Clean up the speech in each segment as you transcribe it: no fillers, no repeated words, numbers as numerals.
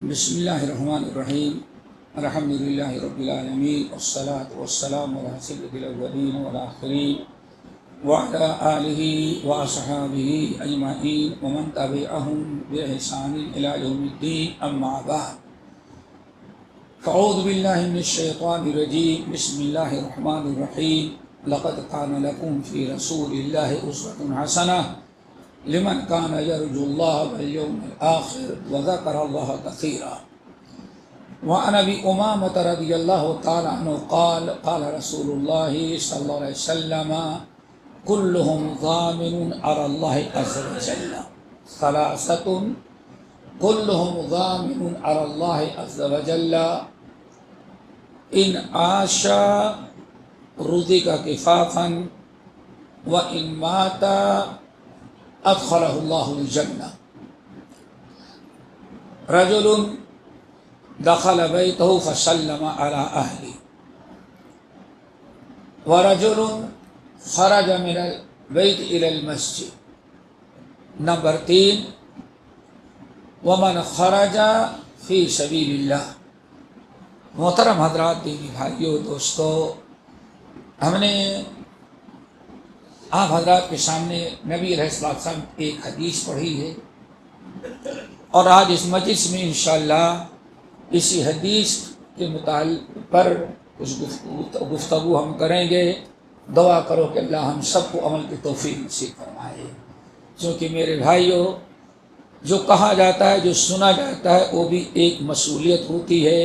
بسم اللہ الرحمن الرحیم الحمد للہ رب العالمین والصلاة والسلام علی سید الاولین والآخرین وعلی آلہ واصحابہ اجمعین ومن تبعہم بإحسان الی یوم الدین اما بعد فاعوذ باللہ من الشیطان الرجیم بسم اللہ الرحمن الرحیم لقد کان لکم فی رسول اللہ اسوۃ حسنہ لمن كان يرجو الله واليوم الآخر وذكر الله كثيرا وعن أبي أمامة رضي الله تعالى عنه قال قال رسول الله صلى الله عليه وسلم كلهم ضامن على الله عز وجل ثلاثة كلهم ضامن على الله عز وجل إن عاش رزق كفافا وإن مات ادخلہ اللہ الجنہ رجل دخل بیتہ فسلم علی اہلہ ورجل خرج من البیت الی المسجد نمبر 3 ومن خرج فی سبیل اللہ۔ محترم حضرات، دینی بھائیو، دوستو، ہم نے آپ حضرات کے سامنے نبی علیہ السلام کی ایک حدیث پڑھی ہے، اور آج اس مجلس میں انشاءاللہ اسی حدیث کے متعلق پر کچھ گفتگو ہم کریں گے۔ دعا کرو کہ اللہ ہم سب کو عمل کی توفیق نصیب فرمائے، کیونکہ میرے بھائیوں، جو کہا جاتا ہے، جو سنا جاتا ہے، وہ بھی ایک مسئولیت ہوتی ہے۔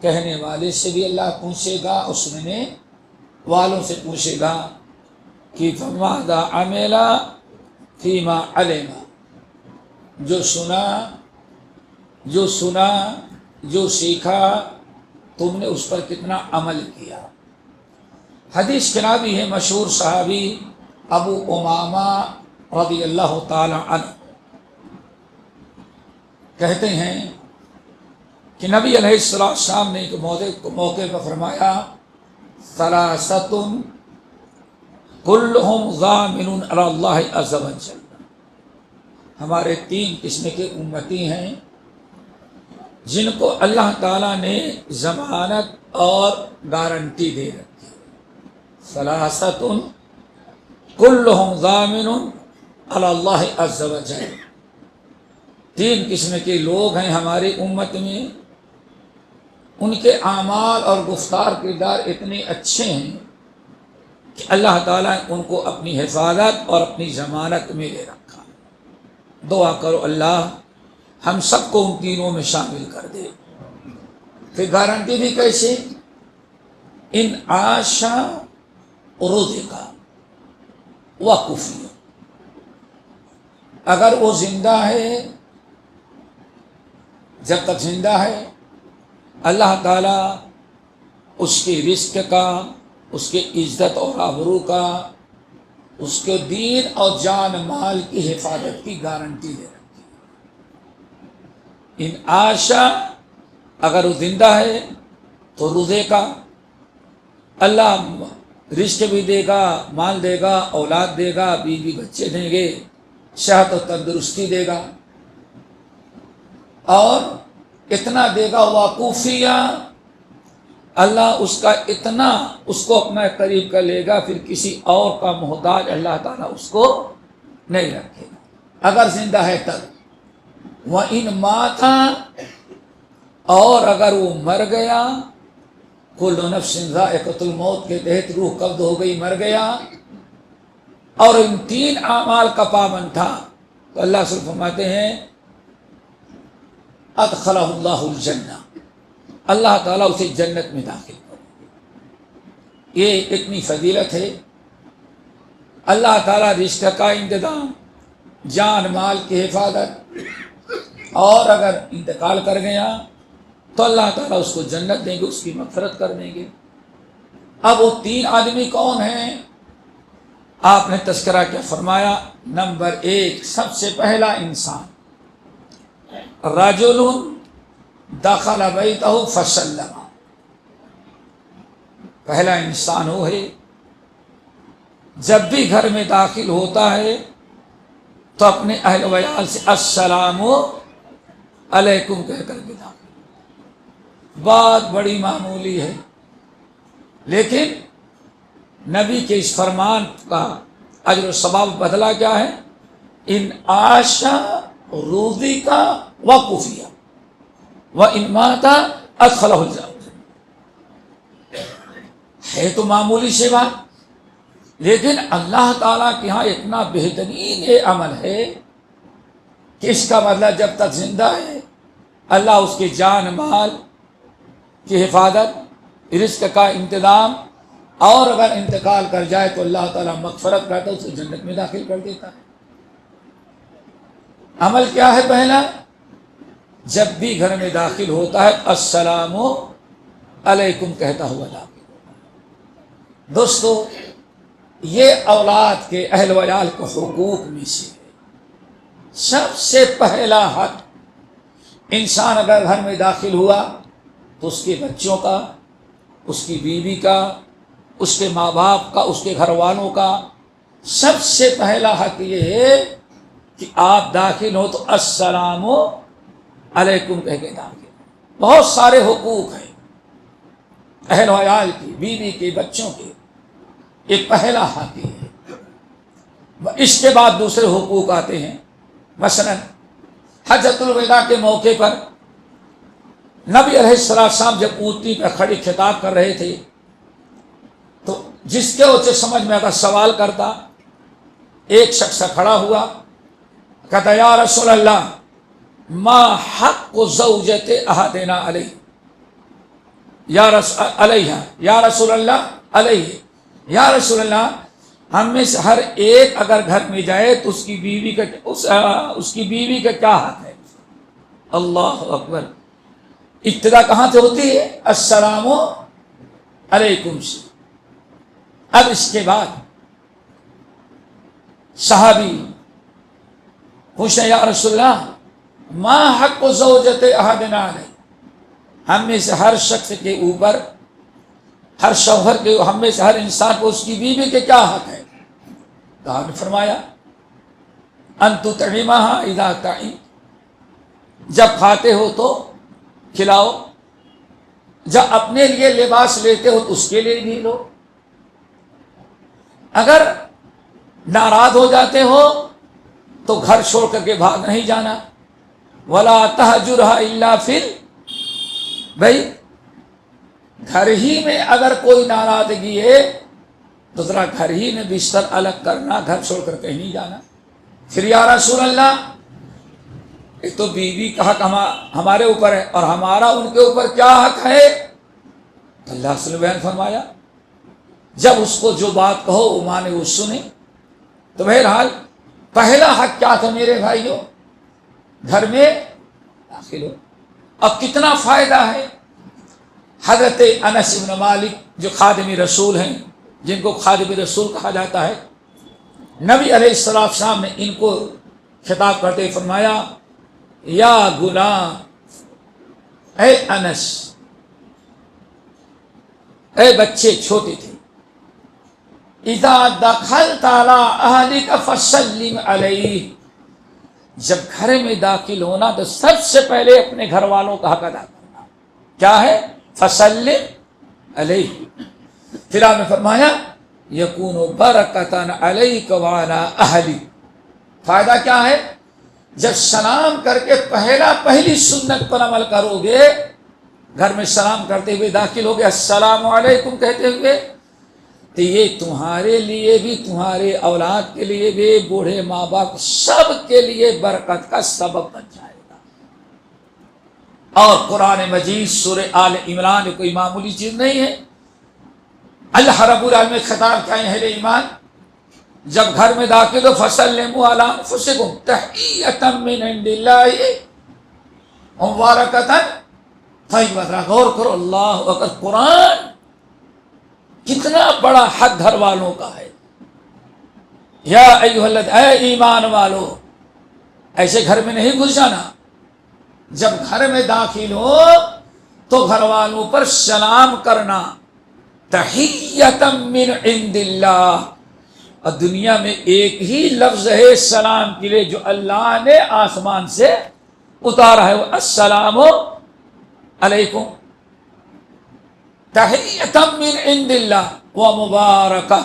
کہنے والے سے بھی اللہ پوچھے گا اور سننے والوں سے پوچھے گا کہ فماذا عمل فیما علم، جو سنا جو سیکھا، تم نے اس پر کتنا عمل کیا۔ حدیث کے راوی ہے مشہور صحابی ابو امامہ رضی اللہ تعالی عنہ، کہتے ہیں کہ نبی علیہ السلام نے ایک موقع پر فرمایا ثلاثۃ کلہم ضامن علی اللہ عز وجل، ہمارے 3 قسم کے امتی ہیں جن کو اللہ تعالیٰ نے ضمانت اور گارنٹی دے رکھی ہے۔ ثلاثۃ کلہم ضامن علی اللہ عز وجل، 3 قسم کے لوگ ہیں ہماری امت میں، ان کے اعمال اور گفتار کردار اتنے اچھے ہیں کہ اللہ تعالیٰ نے ان کو اپنی حفاظت اور اپنی ضمانت میں لے رکھا۔ دعا کرو اللہ ہم سب کو ان تینوں میں شامل کر دے۔ پھر گارنٹی بھی کیسے؟ ان عاشا رزقا وکفی، اگر وہ زندہ ہے، جب تک زندہ ہے، اللہ تعالیٰ اس کے رزق کا، اس کے عزت اور آبرو کا، اس کے دین اور جان مال کی حفاظت کی گارنٹی دے رکھی ہے۔ ان عاشا، اگر وہ زندہ ہے تو روزے کا، اللہ رزق بھی دے گا، مال دے گا، اولاد دے گا، بیوی بچے دیں گے، صحت و تندرستی دے گا، اور اتنا دے گا واقوفیہ، اللہ اس کا اتنا اس کو اپنا قریب کر لے گا، پھر کسی اور کا محتاج اللہ تعالیٰ اس کو نہیں رکھے گا اگر زندہ ہے تب۔ وَإِن مَاتَ، اور اگر وہ مر گیا، كُلُّ نَفْسٍ ذَائِقَةُ الْمَوْتِ کے تحت روح قبض ہو گئی، مر گیا، اور ان 3 اعمال کا پابند تھا، تو اللہ صرف فرماتے ہیں ادخلہ اللہ الجنہ، اللہ تعالیٰ اسے جنت میں داخل کرے گا۔ یہ اتنی فضیلت ہے۔ اللہ تعالیٰ رزق کا انتظام، جان مال کی حفاظت، اور اگر انتقال کر گیا تو اللہ تعالیٰ اس کو جنت دیں گے، اس کی مغفرت کر دیں گے۔ اب وہ 3 آدمی کون ہیں؟ آپ نے تذکرہ کیا فرمایا؟ نمبر 1، سب سے پہلا انسان، رجل دخل بیتہ فسلم، پہلا انسان وہ ہے جب بھی گھر میں داخل ہوتا ہے تو اپنے اہل ویال سے السلام علیکم کہہ کر کے داخل، بات بڑی معمولی ہے، لیکن نبی کے اس فرمان کا اجر و ثواب بدلہ کیا ہے؟ ان عاشا روزی کا وقفیہ و ان ماتا ادخلہ الجنہ، ہے تو معمولی سی بات، لیکن اللہ تعالیٰ کے ہاں اتنا بہترین یہ عمل ہے کہ اس کا مطلب جب تک زندہ ہے اللہ اس کے جان مال کی حفاظت، رزق کا انتظام، اور اگر انتقال کر جائے تو اللہ تعالیٰ مغفرت کرتا ہے، اسے جنت میں داخل کر دیتا ہے۔ عمل کیا ہے؟ پہلا، جب بھی گھر میں داخل ہوتا ہے السلام علیکم کہتا ہوا داخل ہوتا ہے۔ دوستو، یہ اولاد کے اہل ویال کے حقوق میں سے ہے۔ سب سے پہلا حق، انسان اگر گھر میں داخل ہوا تو اس کے بچوں کا، اس کی بیوی کا، اس کے ماں باپ کا، اس کے گھر والوں کا سب سے پہلا حق یہ ہے کہ آپ داخل ہو تو السلام علیکم کہہ کے داخل۔ بہت سارے حقوق ہیں اہل ویال کی، بیوی کے، بچوں کے، یہ پہلا حق یہ ہے۔ اس کے بعد دوسرے حقوق آتے ہیں، مثلا حجۃ الوداع کے موقع پر نبی علیہ السلام جب اونٹنی پر کھڑی خطاب کر رہے تھے تو جس کے اسے سمجھ میں اگر سوال کرتا، ایک شخص کھڑا ہوا، کہتا یا رسول اللہ ما حق زوجت احدنا علیہ، یا رسول اللہ علیہ، یا رسول اللہ ہم میں سے ہر ایک اگر گھر میں جائے تو اس کی بیوی کا کیا حق ہے؟ اللہ اکبر! ابتدا کہاں سے ہوتی ہے؟ السلام علیکم سے۔ اب اس کے بعد صحابی پوچھتے یا رسول اللہ ما حق زوجت احدنا علیہ، ہم میں سے ہر شخص کے اوپر، ہر شوہر کے، ہم میں سے ہر انسان کو اس کی بیوی کے کیا حق ہے؟ تو آپ نے فرمایا ان تطعمها اذا طعمت، جب کھاتے ہو تو کھلاؤ، جب اپنے لیے لباس لیتے ہو تو اس کے لیے بھی لو، اگر ناراض ہو جاتے ہو تو گھر چھوڑ کر کے بھاگ نہیں جانا، ولا تہجرها الا فی بھائی گھر ہی میں اگر کوئی ناراضگی ہے تو ذرا گھر ہی میں بستر الگ کرنا، گھر چھوڑ کر کہیں نہیں جانا۔ پھر یا رسول اللہ ایک تو بیوی کا حق ہمارے اوپر ہے اور ہمارا ان کے اوپر کیا حق ہے؟ اللہ صلی اللہ علیہ وسلم فرمایا جب اس کو جو بات کہو وہ مانے، وہ سنے۔ تو بہرحال پہلا حق کیا تھا میرے بھائیوں؟ گھر میں داخل ہو۔ اب کتنا فائدہ ہے؟ حضرت انس بن مالک جو خادم رسول ہیں، جن کو خادم رسول کہا جاتا ہے، نبی علیہ السلام نے ان کو خطاب کرتے فرمایا یا غلام، اے انس، اے بچے چھوٹے تھے، اذا دخلت علی اہلک فسلم علیہ، جب گھر میں داخل ہونا تو سب سے پہلے اپنے گھر والوں کا حق ادا کرنا۔ کیا ہے؟ فسلم علیہ۔ پھر آپ نے فرمایا یکون برکۃ علیک وعلی اہلک، فائدہ کیا ہے؟ جب سلام کر کے پہلی سنت پر عمل کرو گے، گھر میں سلام کرتے ہوئے داخل ہو گے السلام علیکم کہتے ہوئے، تو یہ تمہارے لیے بھی، تمہارے اولاد کے لیے بھی، بوڑھے ماں باپ سب کے لیے برکت کا سبب بن جائے گا۔ اور قرآن مجید سورہ آل عمران کوئی معمولی چیز نہیں ہے۔ اللہ رب العالمین خطاب کیا ہے اہل ایمان، جب گھر میں داخل ہو فسلموا علی انفسکم تحیۃ من عند اللہ مبارکۃ طیبۃ۔ غور کرو، اللہ اکبر، قرآن کتنا بڑا حق گھر والوں کا ہے۔ یا ایھا الذین، اے ایمان والو، ایسے گھر میں نہیں گھس جانا، جب گھر میں داخل ہو تو گھر والوں پر سلام کرنا، تحیۃ من عند اللہ۔ اور دنیا میں ایک ہی لفظ ہے سلام کے لیے جو اللہ نے آسمان سے اتارا ہے وہ السلام علیکم تحیۃ من عند اللہ و مبارکہ،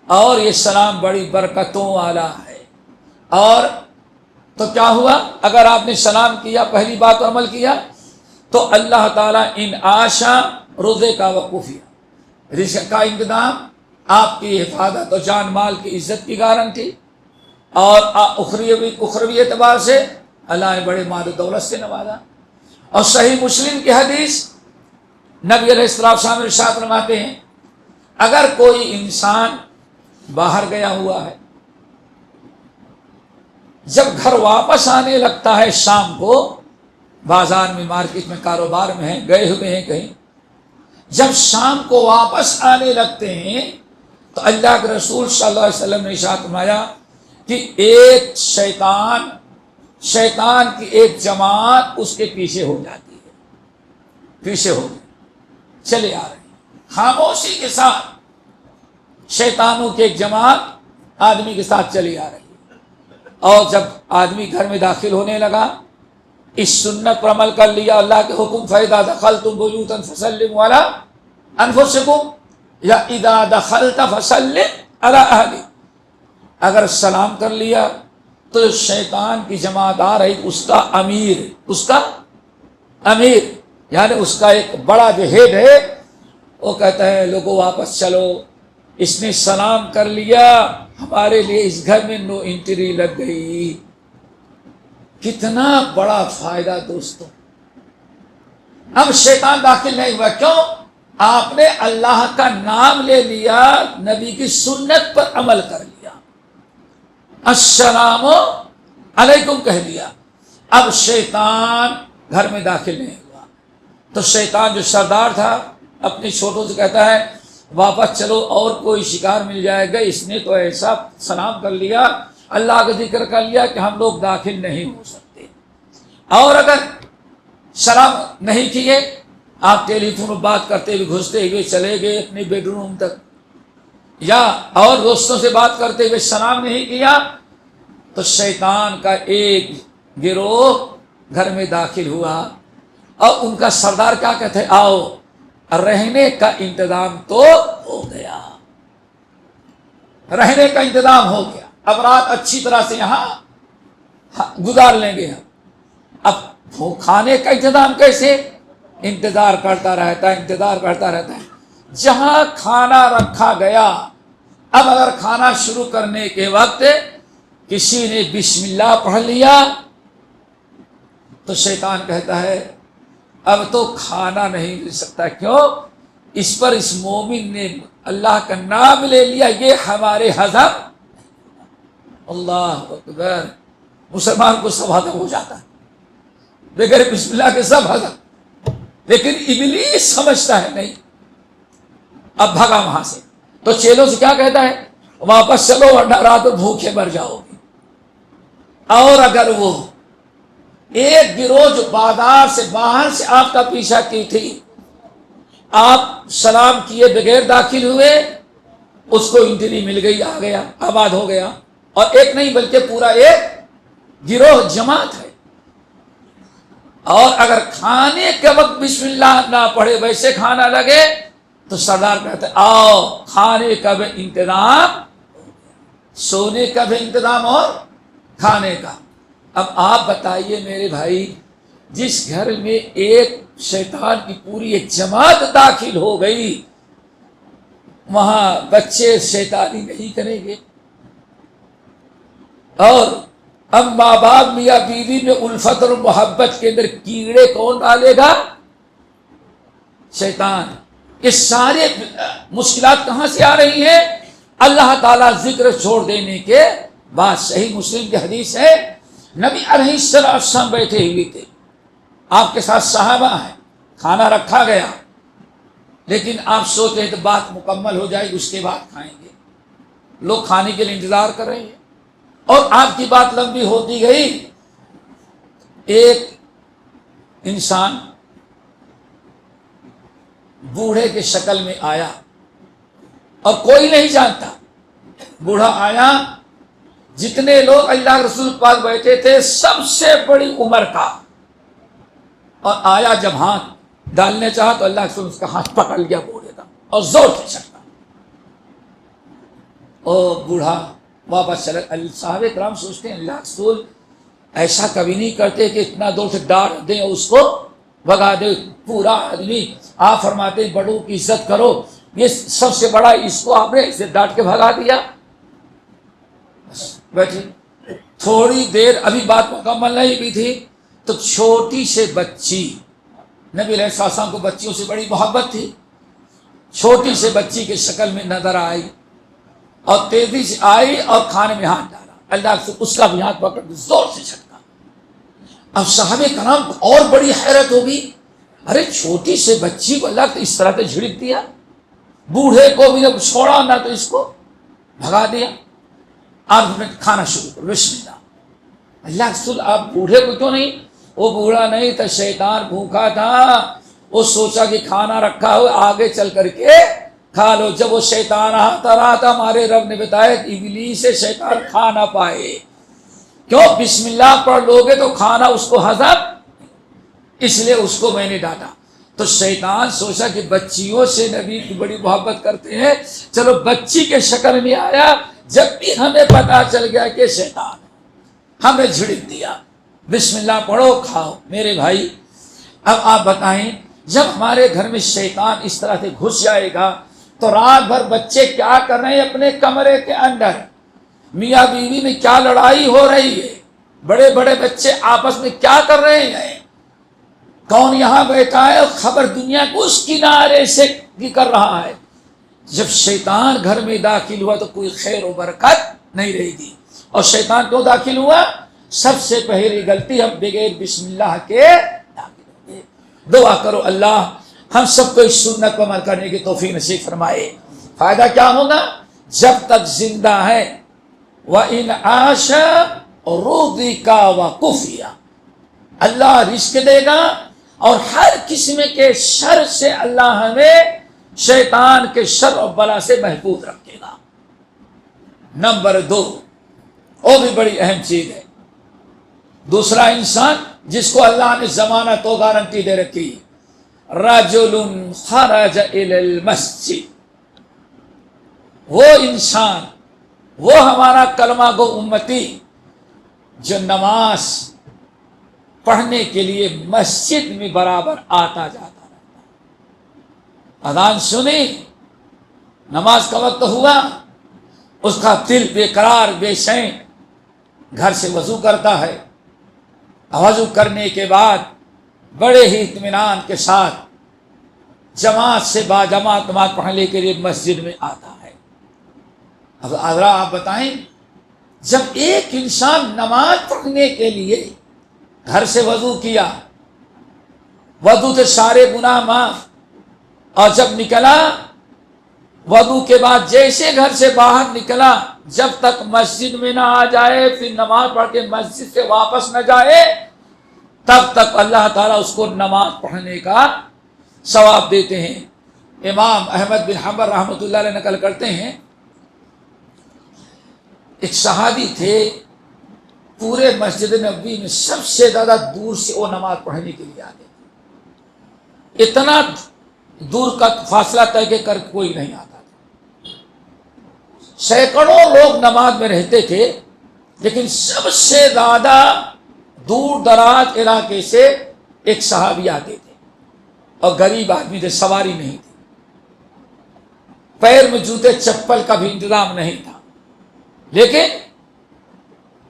اور یہ سلام بڑی برکتوں والا ہے۔ اور تو کیا ہوا؟ اگر آپ نے سلام کیا، پہلی بات پر عمل کیا، تو اللہ تعالیٰ ان عاشا روزے کا وقوفیہ، رزق کا انتظام، آپ کی حفاظت اور جان مال کی عزت کی گارنٹی، اور اخروی اعتبار سے اللہ نے بڑے مال و دولت سے نوازا۔ اور صحیح مسلم کی حدیث، نبی علیہ السلام ارشاد فرماتے ہیں اگر کوئی انسان باہر گیا ہوا ہے، جب گھر واپس آنے لگتا ہے شام کو، بازار میں، مارکیٹ میں، کاروبار میں ہیں، گئے ہوئے ہیں کہیں، جب شام کو واپس آنے لگتے ہیں تو اللہ کے رسول صلی اللہ علیہ وسلم نے ارشاد فرمایا کہ ایک شیطان کی ایک جماعت اس کے پیچھے ہو جاتی ہے، پیچھے ہو گئی، چلے آ رہے ہیں خاموشی کے ساتھ، شیطانوں کی ایک جماعت آدمی کے ساتھ چلی آ رہی ہے۔ اور جب آدمی گھر میں داخل ہونے لگا، اس سنت پر عمل کر لیا، اللہ کے حکم فَإِذَا دَخَلْتُمْ بُيُوتًا فَسَلِّمُوا عَلَىٰ أَنفُسِكُمْ یا اِذَا دَخَلْتَ فَسَلِّمْ عَلَىٰ أَهْلِكَ، اگر سلام کر لیا تو شیطان کی جماعت آ رہی، اس کا امیر یعنی اس کا ایک بڑا جو ہیڈ ہے، وہ کہتا ہے لوگوں واپس چلو، اس نے سلام کر لیا، ہمارے لیے اس گھر میں نو انٹری لگ گئی۔ کتنا بڑا فائدہ دوستوں! اب شیطان داخل نہیں ہوا، کیوں؟ آپ نے اللہ کا نام لے لیا، نبی کی سنت پر عمل کر لیا، السلام علیکم کہہ دیا، اب شیطان گھر میں داخل نہیں ہوا۔ تو شیطان جو سردار تھا اپنے چھوٹوں سے کہتا ہے واپس چلو، اور کوئی شکار مل جائے گا، اس نے تو ایسا سلام کر لیا، اللہ کا ذکر کر لیا کہ ہم لوگ داخل نہیں ہو سکتے۔ اور اگر سلام نہیں کیے، آپ ٹیلی فون پر بات کرتے ہوئے گھستے ہوئے چلے گئے اپنے بیڈ روم تک، یا اور دوستوں سے بات کرتے ہوئے سلام نہیں کیا، تو شیطان کا ایک گروہ گھر میں داخل ہوا، اور ان کا سردار کیا کہتے ہیں، آؤ رہنے کا انتظام تو ہو گیا، رہنے کا انتظام ہو گیا، اب رات اچھی طرح سے یہاں گزار لیں گے ہم۔ اب کھانے کا انتظام کیسے؟ انتظار کرتا رہتا ہے، جہاں کھانا رکھا گیا، اب اگر کھانا شروع کرنے کے وقت کسی نے بسم اللہ پڑھ لیا تو شیطان کہتا ہے اب تو کھانا نہیں مل سکتا، کیوں؟ اس پر اس مومن نے اللہ کا نام لے لیا، یہ ہمارے ہضم۔ اللہ اکبر! مسلمان کو سب ہضم ہو جاتا ہے بغیر بسم اللہ کے، سب ہضم، لیکن ابلیس سمجھتا ہے نہیں، اب بھگا وہاں سے۔ تو چیلوں سے کیا کہتا ہے، واپس چلو ورنہ رات بھوکے مر جاؤ گے۔ اور اگر وہ ایک گروہ جو بازار سے باہر سے آپ کا پیچھا کی تھی، آپ سلام کیے بغیر داخل ہوئے، اس کو انٹری مل گئی، آ گیا، آباد ہو گیا، اور ایک نہیں بلکہ پورا ایک گروہ جماعت ہے۔ اور اگر کھانے کے وقت بسم اللہ نہ پڑھے، ویسے کھانا لگے، تو سردار کہتے ہیں آؤ کھانے کا بھی انتظام، سونے کا بھی انتظام اور کھانے کا۔ اب آپ بتائیے میرے بھائی، جس گھر میں ایک شیطان کی پوری ایک جماعت داخل ہو گئی، وہاں بچے شیطانی نہیں کریں گے؟ اور اب ماں باپ میاں بیوی میں الفت اور محبت کے اندر کیڑے کون ڈالے گا؟ شیطان۔ یہ سارے مشکلات کہاں سے آ رہی ہیں؟ اللہ تعالیٰ ذکر چھوڑ دینے کے بعد۔ صحیح مسلم کی حدیث ہے، نبی علیہ السلام بیٹھے ہوئے تھے، آپ کے ساتھ صحابہ ہیں، کھانا رکھا گیا، لیکن آپ سوچ رہے تو بات مکمل ہو جائے گی اس کے بعد کھائیں گے، لوگ کھانے کے لیے انتظار کر رہے ہیں، اور آپ کی بات لمبی ہوتی گئی۔ ایک انسان بوڑھے کے شکل میں آیا، اور کوئی نہیں جانتا، بوڑھا آیا جتنے لوگ اللہ کے رسول پاس بیٹھے تھے سب سے بڑی عمر کا، اور آیا جب ہاتھ ڈالنے چاہا تو اللہ کے رسول اس کا ہاتھ پکڑ لیا بوڑھے کا اور زور سے چھٹکا، او بوڑھا واپس چلا۔ صحابہ کرام سوچتے ہیں اللہ کے رسول ایسا کبھی نہیں کرتے کہ اتنا دور سے ڈانٹ دیں اس کو بھگا دے، پورا آدمی۔ آپ فرماتے ہیں بڑوں کی عزت کرو، یہ سب سے بڑا، اس کو آپ نے اسے ڈانٹ کے بھگا دیا۔ بیٹھے تھوڑی دیر، ابھی بات مکمل نہیں بھی تھی تو چھوٹی سے بچی، نبی علیہ السلام کو بچیوں سے بڑی محبت تھی، چھوٹی سے بچی کے شکل میں نظر آئی اور تیزی سے آئی اور کھانے میں ہاتھ ڈالا، اللہ سے اس کا بھی ہاتھ پکڑ کے زور سے چھٹکا۔ اب صحابہ کرام کو اور بڑی حیرت ہوگی، ارے چھوٹی سے بچی کو اللہ نے اس طرح سے جھڑک دیا، بوڑھے کو بھی جب چھوڑا نہ تو اس کو بھگا دیا۔ آپ نے کھانا شروع کر، بسم اللہ۔ اللہ کے رسول آپ بوڑھے کو کیوں نہیں؟ وہ بوڑھا نہیں تھا، شیطان بھوکا تھا، وہ سوچا کہ کھانا رکھا ہو آگے چل کر کے کھا لو۔ جب وہ شیطان آتا رہا تھا، ہمارے رب نے بتایا کہ ابلیس سے شیطان کھا نہ پائے، کیوں؟ بسم اللہ پڑھ لوگے تو کھانا اس کو ہضم، اس لیے اس کو میں نے ڈانٹا۔ تو شیطان سوچا کہ بچیوں سے نبی کی بڑی محبت کرتے ہیں، چلو بچی کے شکل میں آیا، جب بھی ہمیں پتا چل گیا کہ شیطان ہمیں جھڑک دیا، بسم اللہ پڑھو کھاؤ۔ میرے بھائی اب آپ بتائیں، جب ہمارے گھر میں شیطان اس طرح سے گھس جائے گا تو رات بھر بچے کیا کر رہے ہیں اپنے کمرے کے اندر، میاں بیوی میں کیا لڑائی ہو رہی ہے، بڑے بڑے بچے آپس میں کیا کر رہے ہیں، کون یہاں بیٹھا ہے اور خبر دنیا کو اس کنارے سے کر رہا ہے۔ جب شیطان گھر میں داخل ہوا تو کوئی خیر و برکت نہیں رہے گی۔ اور شیطان کیوں داخل ہوا؟ سب سے پہلی غلطی، ہم بغیر بسم اللہ کے داخل ہوئے۔ دعا کرو اللہ ہم سب کو اس سنت پر عمل کرنے کی توفیق نصیب فرمائے۔ فائدہ کیا ہوگا؟ جب تک زندہ ہے، وَإِنْ عَاشَ رُضِقَ وَكُفِيَ، اللہ رزق دے گا اور ہر قسم کے شر سے اللہ ہمیں شیطان کے شر اور بلا سے محفوظ رکھے گا۔ نمبر 2، وہ بھی بڑی اہم چیز ہے، دوسرا انسان جس کو اللہ نے ضمانت و گارنٹی دے رکھی، رجل خرج الی المسجد، وہ انسان، وہ ہمارا کلمہ گو امتی جو نماز پڑھنے کے لیے مسجد میں برابر آتا جاتا رہتا، اذان سنی، نماز کا وقت ہوا، اس کا دل بے قرار بے چین، گھر سے وضو کرتا ہے، وضو کرنے کے بعد بڑے ہی اطمینان کے ساتھ جماعت سے باجماعت نماز پڑھنے کے لیے مسجد میں آتا ہے۔ اب ذرا آپ بتائیں، جب ایک انسان نماز پڑھنے کے لیے گھر سے وضو کیا، وضو سے سارے گناہ معاف، اور جب نکلا وضو کے بعد جیسے گھر سے باہر نکلا، جب تک مسجد میں نہ آ جائے، پھر نماز پڑھ کے مسجد سے واپس نہ جائے، تب تک اللہ تعالیٰ اس کو نماز پڑھنے کا ثواب دیتے ہیں۔ امام احمد بن حنبل رحمۃ اللہ علیہ نقل کرتے ہیں، ایک صحابی تھے، پورے مسجد نبوی میں سب سے زیادہ دور سے وہ نماز پڑھنے کے لیے آتے تھے، اتنا دور کا فاصلہ طے کر کوئی نہیں آتا تھا، سینکڑوں لوگ نماز میں رہتے تھے، لیکن سب سے زیادہ دور دراز علاقے سے ایک صحابی آتے تھے، اور غریب آدمی تھے، سواری نہیں تھی، پیر میں جوتے چپل کا بھی انتظام نہیں تھا، لیکن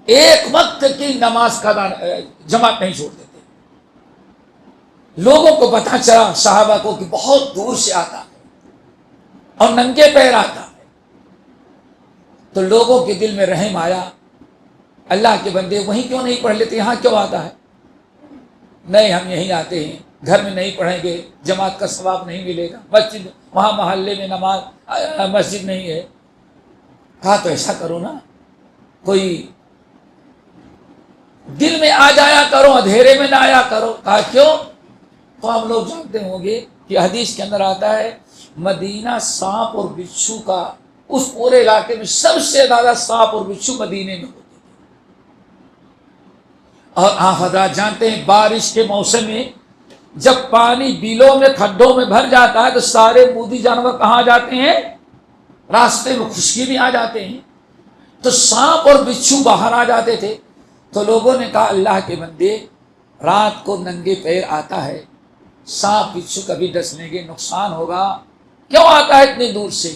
ایک وقت کی نماز کا جماعت نہیں چھوڑتے تھے۔ لوگوں کو پتہ چلا، صحابہ کو، کہ بہت دور سے آتا ہے اور ننگے پیر آتا ہے، تو لوگوں کے دل میں رحم آیا، اللہ کے بندے وہیں کیوں نہیں پڑھ لیتے، یہاں کیوں آتا ہے؟ نہیں، ہم یہیں آتے ہیں، گھر میں نہیں پڑھیں گے جماعت کا ثواب نہیں ملے گا، مسجد وہاں محلے میں نماز مسجد نہیں ہے۔ کہا تو ایسا کرو نا، کوئی دل میں آ جایا کرو، اندھیرے میں نہ آیا کرو۔ کہا کیوں؟ تو آپ لوگ جانتے ہوں گے کہ حدیث کے اندر آتا ہے، مدینہ سانپ اور بچھو کا اس پورے علاقے میں سب سے زیادہ سانپ اور بچھو مدینے میں ہوتے تھے. اور آپ حضرات جانتے ہیں بارش کے موسم میں جب پانی بیلوں میں کھڈوں میں بھر جاتا ہے تو سارے مودی جانور کہاں جاتے ہیں؟ راستے میں خشکی بھی آ جاتے ہیں. تو سانپ اور بچھو باہر آ جاتے تھے. تو لوگوں نے کہا اللہ کے بندے رات کو ننگے پیر آتا ہے, سانپ بچھو کبھی ڈس لیں گے, نقصان ہوگا, کیوں آتا ہے اتنی دور سے؟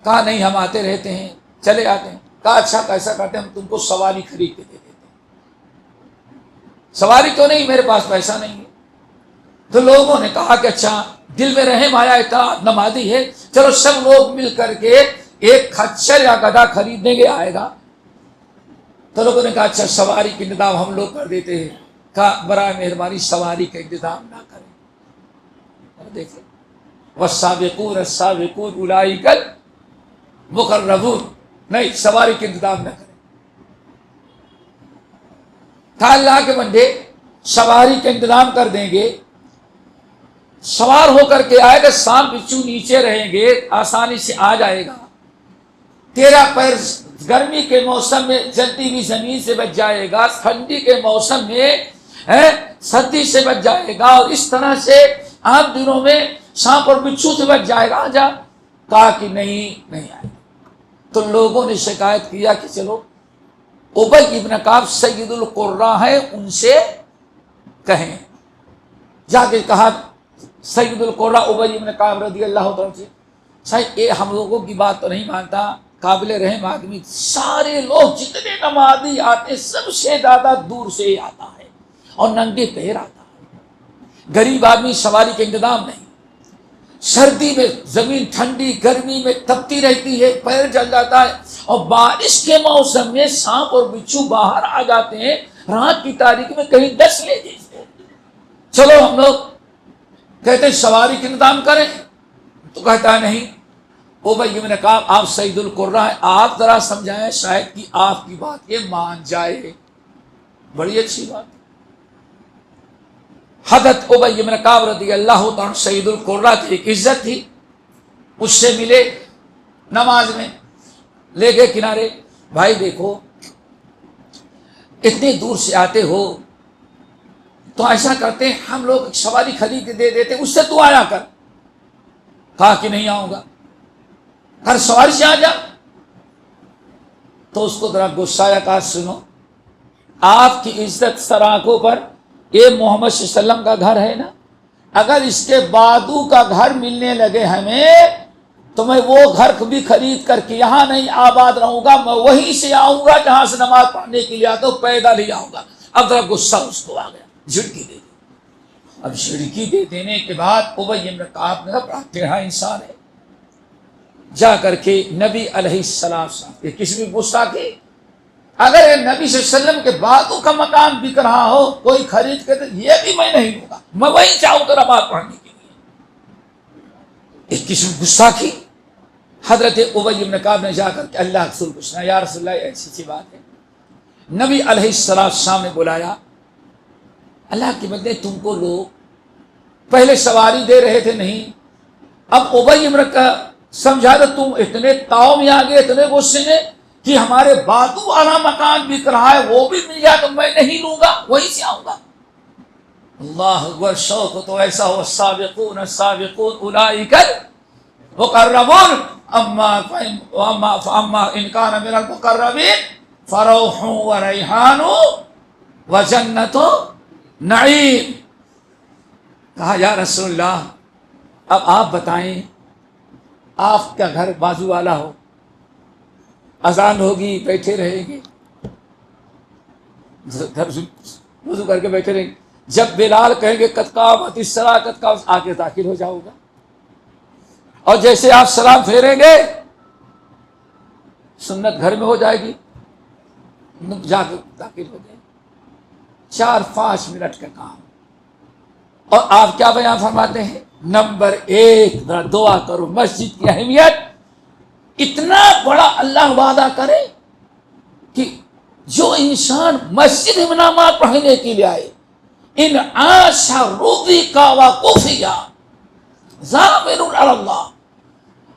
کہا نہیں ہم آتے رہتے ہیں, چلے آتے ہیں. کہا اچھا کیسا کرتے ہیں, ہم تم کو سواری خرید کے دے دیتے ہیں. سواری تو نہیں, میرے پاس پیسہ نہیں ہے. تو لوگوں نے کہا کہ اچھا دل میں رحم آیا, اتنا نمازی ہے, چلو سب لوگ مل کر کے ایک خچر یا گدھا خریدنے کے آئے گا. تو لوگوں نے کہا اچھا سواری کا انتظام ہم لوگ کر دیتے ہیں. کہا برائے مہربانی سواری کا انتظام نہ کریں. دیکھیں والسابقون السابقون اولئک المقربون, نہیں سواری کا انتظام نہ کریں. کہا اللہ کے بندے سواری کا انتظام کر دیں گے, سوار ہو کر کے آئے گا, سانپ بچھو نیچے رہیں گے, آسانی سے آ جائے گا. تیرا پیر گرمی کے موسم میں جلتی ہوئی زمین سے بچ جائے گا, ٹھنڈی کے موسم میں سردی سے بچ جائے گا, اور اس طرح سے آپ دنوں میں سانپ اور بچھو سے بچ جائے گا. آ جا. کہا کہ نہیں آئے. تو لوگوں نے شکایت کیا کہ چلو ابی ابن کعب سید القراء ہے, ان سے کہیں. جا کے کہا سید القراء ابی ابن کعب رضی اللہ عنہ سے, صحیح یہ ہم لوگوں کی بات تو نہیں مانتا, قابل رحم آدمی, سارے لوگ جتنے نمازی آتے سب سے زیادہ دور سے ہی آتا ہے اور ننگے پیر آتا ہے. غریب آدمی سواری کا انتظام نہیں, سردی میں زمین ٹھنڈی, گرمی میں تپتی رہتی ہے, پیر جل جاتا ہے, اور بارش کے موسم میں سانپ اور بچھو باہر آ جاتے ہیں رات کی تاریکی میں, کہیں ڈس لے جیسے. چلو ہم لوگ کہتے ہیں سواری کا انتظام کریں, تو کہتا ہے نہیں ابی ابن کعب آپ سید القراء ہیں, آپ ذرا سمجھائیں شاید کہ آپ کی بات یہ مان جائے. بڑی اچھی بات. حضرت ابی ابن کعب رضی اللہ تعالیٰ سید القراء کی ایک عزت تھی, اس سے ملے نماز میں, لے گئے کنارے. بھائی دیکھو اتنی دور سے آتے ہو تو ایسا کرتے ہیں ہم لوگ سواری خرید کے دے دیتے, اس سے تو آیا کر. کہا کہ نہیں آؤں گا. ہر سواری سے آ جا. تو اس کو ذرا غصہ آیا. کہا سنو آپ کی عزت سراخوں پر, یہ محمد صلی اللہ علیہ وسلم کا گھر ہے نا, اگر اس کے بادو کا گھر ملنے لگے ہمیں تو میں وہ گھر بھی خرید کر کے یہاں نہیں آباد رہوں گا, میں وہیں سے آؤں گا جہاں سے نماز پڑھنے کے لیے آتا ہوں, پیدل ہی آؤں گا. اب ذرا غصہ اس کو آ گیا, جھڑکی دے دی. اب جھڑکی دے دینے کے بعد ابی ابن کعب نے بڑا ٹیڑھا انسان ہے, جا کر کے نبی علیہ السلام یہ کسی بھی غصہ کی, اگر یہ نبی صلی اللہ علیہ وسلم کے باتوں کا مکان بک رہا ہو کوئی خرید کے, تو یہ بھی میں نہیں لوں گا, میں وہیں چاہوں تو نماز پڑھنے کے لیے. ایک کسی نے غصہ کی. حضرت ابی ابن کعب نے جا کر کے اللہ کے رسول پوچھنا, یا رسول اللہ ایسی سی بات ہے. نبی علیہ السلام نے بلایا, اللہ کے بندے تم کو لوگ پہلے سواری دے رہے تھے نہیں, اب ابی ابن کعب سمجھا تو تم اتنے تاؤ میں آ گئے, اتنے غصے میں کہ ہمارے باتو والا مکان بک رہا ہے وہ بھی مل جائے تو میں نہیں لوں گا, وہیں سے آؤں گا. اللہ اکبر. شوق تو ایسا ہو, السابقون السابقون اولئک المقربون اما ان کان من المقربین فروح وریحان وجنت نعیم. کہا یا رسول اللہ اب آپ بتائیں, آپ کا گھر بازو والا ہو, اذان ہوگی بیٹھے رہیں گے, وضو کر کے بیٹھے رہیں گے, جب بلال کہیں گے قد قامت الصلاۃ قد قامت, آ کے داخل ہو جاؤ گا, اور جیسے آپ سلام پھیریں گے سنت گھر میں ہو جائے گی, جا کے داخل ہو جائے. 4-5 منٹ کا کام. اور آپ کیا بیان فرماتے ہیں؟ نمبر 1 ذرا دعا کرو. مسجد کی اہمیت, اتنا بڑا اللہ وعدہ کرے کہ جو انسان مسجد میں نماز پڑھنے کے لیے آئے, ان عاش رضی کا وقفیا, ضامن علی اللہ،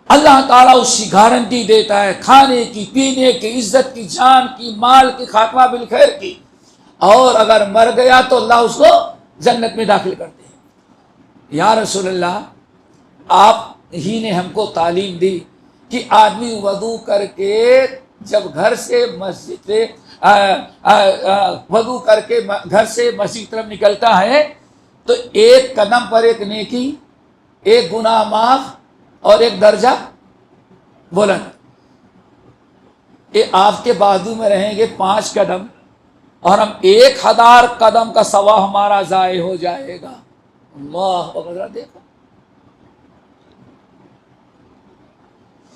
اللہ تعالیٰ اس کی گارنٹی دیتا ہے کھانے کی، پینے کی، عزت کی، جان کی، مال کی، خاتمہ بالخیر کی، اور اگر مر گیا تو اللہ اس کو جنت میں داخل کرتے ہیں۔ یا رسول اللہ، آپ ہی نے ہم کو تعلیم دی کہ آدمی وضو کر کے جب گھر سے مسجد سے وضو کر کے گھر سے مسجد کی طرف نکلتا ہے تو ایک قدم پر ایک نیکی، ایک گناہ معاف اور ایک درجہ بلند۔ یہ آپ کے بازو میں رہیں گے 5 قدم اور ہم 1000 قدم کا ثواب ہمارا ضائع ہو جائے گا۔ اللہ اکبر، دیکھو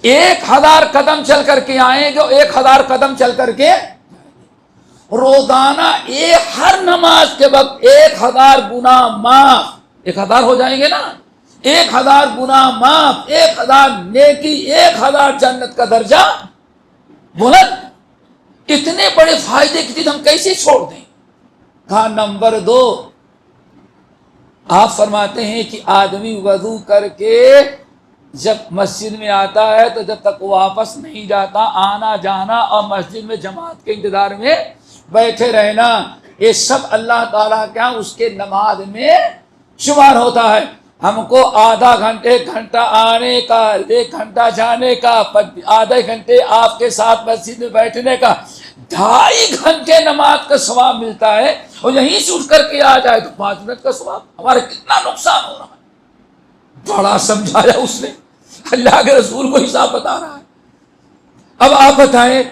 1000 قدم چل کر کے آئیں گے، 1000 قدم چل کر کے روزانہ ہر نماز کے وقت 1000 گناہ معاف، 1000 ہو جائیں گے نا، 1000 گناہ معاف، 1000 نیکی، 1000 جنت کا درجہ بلند۔ اتنے بڑے فائدے کی چیز ہم کیسے چھوڑ دیں؟ کہا نمبر 2، آپ فرماتے ہیں کہ آدمی وضو کر کے جب مسجد میں آتا ہے تو جب تک واپس نہیں جاتا، آنا جانا اور مسجد میں جماعت کے انتظار میں بیٹھے رہنا، یہ سب اللہ تعالیٰ کیا اس کے نماز میں شمار ہوتا ہے۔ ہم کو آدھا گھنٹے، 1 گھنٹہ آنے کا، 1 گھنٹہ جانے کا، آدھے گھنٹے آپ کے ساتھ مسجد میں بیٹھنے کا، 2.5 گھنٹے نماز کا ثواب ملتا ہے، اور یہیں سے اٹھ کر کے آ جائے تو 5 منٹ کا ثواب۔ ہمارا کتنا نقصان ہو رہا ہے، بڑا سمجھایا اس نے، اللہ کے رسول کو حساب بتا رہا ہے۔ اب آپ بتائیں،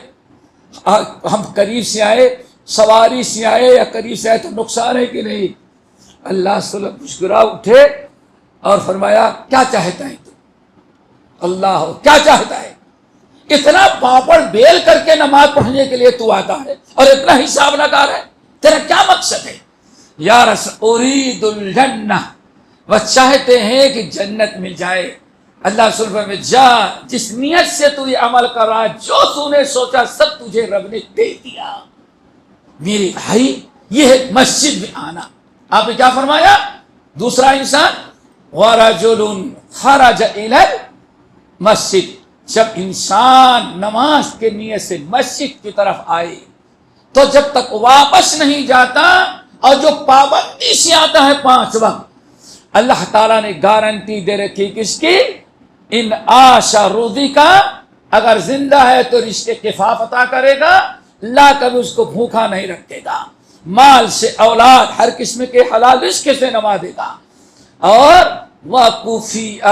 ہم قریب سے آئے، سواری سے آئے یا قریب سے آئے تو نقصان ہے کہ نہیں؟ اللہ صلی اللہ علیہ وسلم مسکرا اٹھے اور فرمایا کیا چاہتا ہے تو؟ اللہ کیا چاہتا ہے؟ اتنا پاپڑ بیل کر کے نماز پڑھنے کے لیے تو آتا ہے اور اتنا حساب لگا رہا ہے، تیرا کیا مقصد ہے؟ یا رسول ارید الجنہ، وہ چاہتے ہیں کہ جنت مل جائے۔ اللہ سبحانہ میں جا، جس نیت سے تو یہ عمل کر رہا ہے، جو تو نے سوچا سب تجھے رب نے دے دیا۔ میرے بھائی، یہ ہے مسجد میں آنا۔ آپ نے کیا فرمایا؟ دوسرا انسان وَرَجُلٌ خَرَجَ إِلَى الْمَسْجِدِ، جب انسان نماز کے نیت سے مسجد کی طرف آئے تو جب تک واپس نہیں جاتا، اور جو پابندی سے آتا ہے 5 وقت، اللہ تعالیٰ نے گارنٹی دے رکھی کس کی؟ ان آشا روزی کا، اگر زندہ ہے تو رزق کفاف عطا کرے گا، اللہ کبھی اس کو بھوکا نہیں رکھے گا، مال سے اولاد ہر قسم کے حلال رزق سے نوازے گا، اور وَقُفِیَ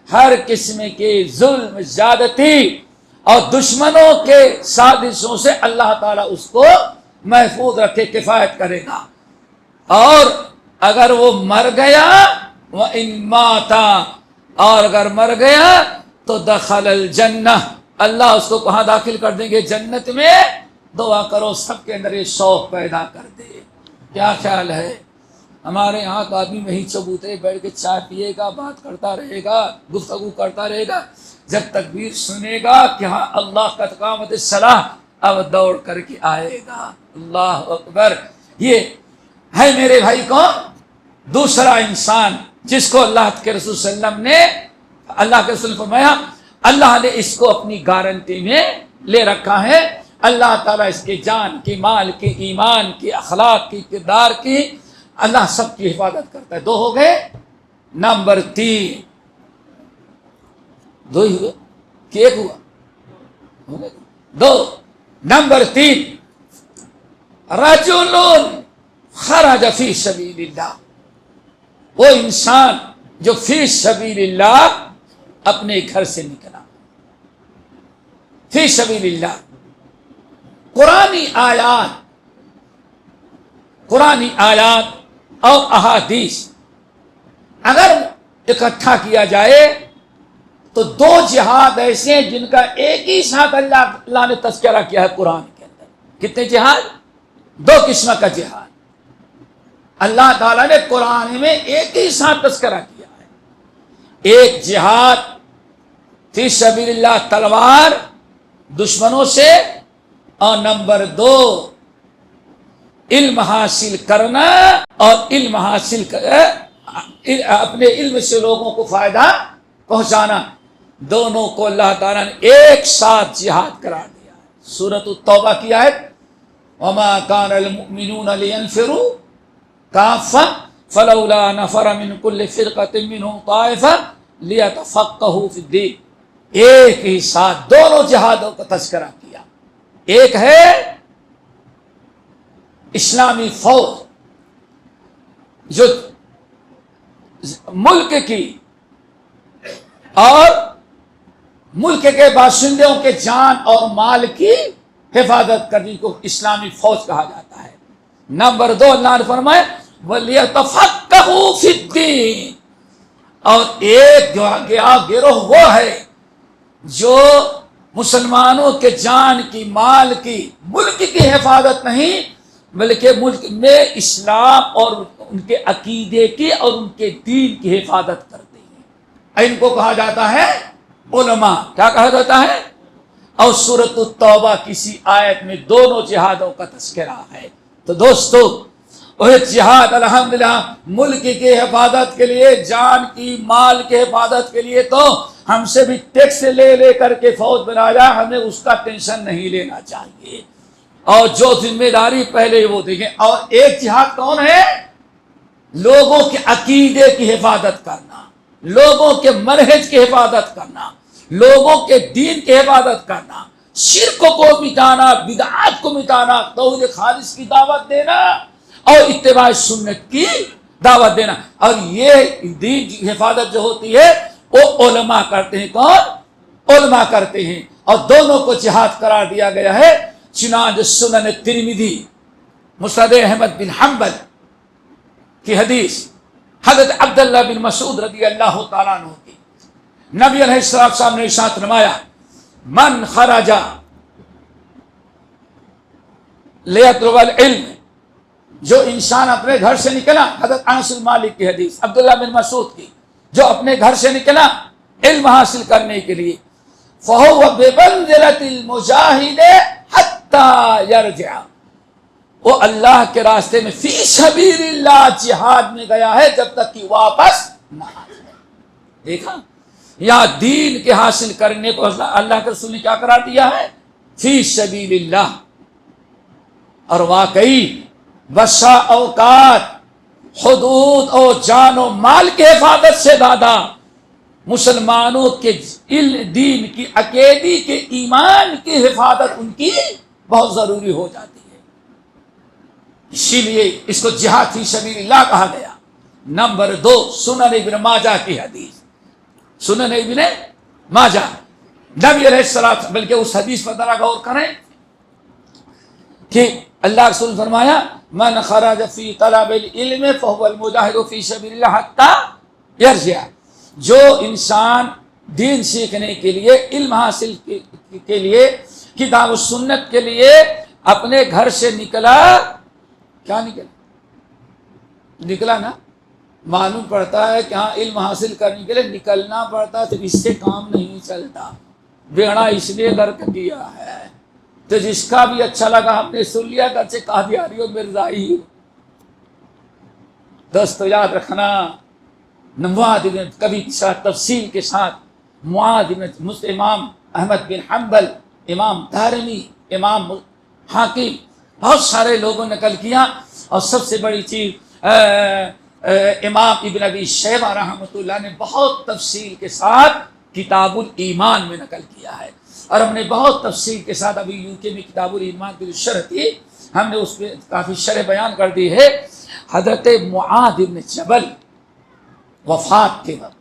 ہر قسم کے ظلم، زیادتی اور دشمنوں کے سازشوں سے اللہ تعالیٰ اس کو محفوظ رکھے، کفایت کرے گا۔ اور اگر وہ مر گیا وَإِن مَاتَ، اور اگر مر گیا تو دخل الجنہ، اللہ اس کو کہاں داخل کر دیں گے؟ جنت میں۔ دعا کرو سب کے اندر یہ شوق پیدا کر دے۔ کیا خیال ہے؟ ہمارے یہاں کا آدمی وہیں چبوترے بیٹھ کے چائے پیے گا، بات کرتا رہے گا، گفتگو کرتا رہے گا، جب تکبیر سنے گا کہ ہاں اللہ کا قامت الصلاۃ، اب دوڑ کر کے آئے گا۔ اللہ اکبر۔ یہ ہے میرے بھائی کون؟ دوسرا انسان جس کو اللہ کے رسول صلی اللہ علیہ وسلم نے، اللہ کے رسول نے فرمایا اللہ نے اس کو اپنی گارنٹی میں لے رکھا ہے۔ اللہ تعالیٰ اس کے جان کی، مال کی، ایمان کی، اخلاق کی، کردار کی، اللہ سب کی حفاظت کرتا ہے۔ 2 ہو گئے۔ نمبر 3، 2 ہی ہوئے کہ 1 ہوا؟ 2۔ نمبر 3، رجل خرج فی سبیل اللہ، وہ انسان جو فی سبیل اللہ اپنے گھر سے نکلا، فی سبیل اللہ۔ قرآنی آیات اور احادیث اگر اکٹھا کیا جائے تو 2 جہاد ایسے ہیں جن کا ایک ہی ساتھ اللہ نے تذکرہ کیا ہے قرآن کے اندر۔ کتنے جہاد؟ 2 قسم کا جہاد اللہ تعالیٰ نے قرآن میں ایک ہی ساتھ تذکرہ کیا ہے۔ ایک جہاد فی سبیل اللہ، تلوار دشمنوں سے، اور نمبر 2 علم حاصل کرنا اور علم حاصل اپنے علم سے لوگوں کو فائدہ پہنچانا، دونوں کو اللہ تعالیٰ نے ایک ساتھ جہاد قرار دیا ہے۔ سورۃ التوبہ کی آیت وما كان المؤمنون لينفروا كافة فلولا نفر من كل فرقة منهم طائفة ليتفقهوا في الدين، ایک ہی ساتھ دونوں جہادوں کا تذکرہ کیا۔ ایک ہے اسلامی فوج جو ملک کی اور ملک کے باشندوں کے جان اور مال کی حفاظت کرنے کو اسلامی فوج کہا جاتا ہے۔ نمبر 2 اللہ نے فرمایا وَلْيَتَفَقَّهُوا فِي الدِّينِ، اور ایک گروہ وہ ہے جو مسلمانوں کے جان کی، مال کی، ملک کی حفاظت نہیں بلکہ ملک میں اسلام اور ان کے عقیدے کی اور ان کے دین کی حفاظت کرتے ہیں۔ ان کو کہا جاتا ہے علماء۔ کیا کہا جاتا ہے؟ اور سورۃ التوبہ کسی آیت میں دونوں جہادوں کا تذکرہ ہے۔ تو دوستو، وہ جہاد الحمدللہ ملک کی حفاظت کے لیے، جان کی، مال کی حفاظت کے لیے تو ہم سے بھی ٹیکس لے کر کے فوج بنایا، ہمیں اس کا ٹینشن نہیں لینا چاہیے، اور جو ذمہ داری پہلے وہ دیکھیں۔ اور ایک جہاد کون ہے؟ لوگوں کے عقیدے کی حفاظت کرنا، لوگوں کے منہج کی حفاظت کرنا، لوگوں کے دین کی حفاظت کرنا، شرک کو مٹانا، بدعات کو مٹانا، توحید خالص کی دعوت دینا اور اتباع سنت کی دعوت دینا۔ اور یہ دین کی حفاظت جو ہوتی ہے وہ علماء کرتے ہیں۔ کون؟ علماء کرتے ہیں، اور دونوں کو جہاد قرار دیا گیا ہے۔ چنانچہ سنن ترمذی مسند احمد بن حنبل کی حدیث حضرت عبداللہ بن مسعود رضی اللہ تعالیٰ عنہ کی، نبی علیہ السلام نے ارشاد فرمایا من خرج لیطلب العلم، جو انسان اپنے گھر سے نکلا، حضرت انس بن مالک کی حدیث، عبداللہ بن مسعود کی، جو اپنے گھر سے نکلا علم حاصل کرنے کے لیے، فَهُوَ بِمَنزِلَةِ الْمُجَاهِدِ حَتَّى يَرْجِعَ، وہ اللہ کے راستے میں فی سبیل اللہ جہاد میں گیا ہے جب تک کہ واپس نہ آ جائے۔ دیکھا، یا دین کے حاصل کرنے کو اللہ کے رسول نے کیا قرار دیا ہے؟ فی سبیل اللہ۔ اور واقعی بسا اوقات حدود اور جان و مال کے حفاظت سے زیادہ مسلمانوں کے دین کی، عقیدے کے، ایمان کی حفاظت ان کی بہت ضروری ہو جاتی ہے۔ اسی لیے اس کو جہاد فی سبیل اللہ کہا گیا۔ نمبر 2 سنن ابن ماجہ کی حدیث، سنن ابن ماجہ، نبی علیہ السلام، بلکہ اس حدیث پر ذرا غور کریں کہ اللہ رسول فرمایا من خرج فی طلب العلم فهو المجاہد فی سبیل اللہ حتی یرجع، جو انسان دین سیکھنے کے لیے، علم حاصل کے لیے، کتاب و سنت کے لیے اپنے گھر سے نکلا، کیا نکلا نا، معلوم پڑتا ہے کہ ہاں علم حاصل کرنے کے لیے نکلنا پڑتا ہے، تو اس سے کام نہیں چلتا، بیڑا اس لیے غرق کیا ہے۔ تو جس کا بھی اچھا لگا ہم نے سن لیا، گھر سے قادیانی ہو، مرزائی ہو۔ دوستو یاد رکھنا، معاذ بن، کبھی تفصیل کے ساتھ، معاذ بن امام احمد بن حنبل، امام دارمی، امام حاکم، بہت سارے لوگوں نے نقل کیا، اور سب سے بڑی چیز امام ابن ابی شیبہ رحمۃ اللہ نے بہت تفصیل کے ساتھ کتاب الایمان میں نقل کیا ہے، اور ہم نے بہت تفصیل کے ساتھ ابھی UK میں کتاب الایمان کی جو شرح تھی ہم نے اس پہ کافی شرح بیان کر دی ہے۔ حضرت معاذ بن جبل وفات کے وقت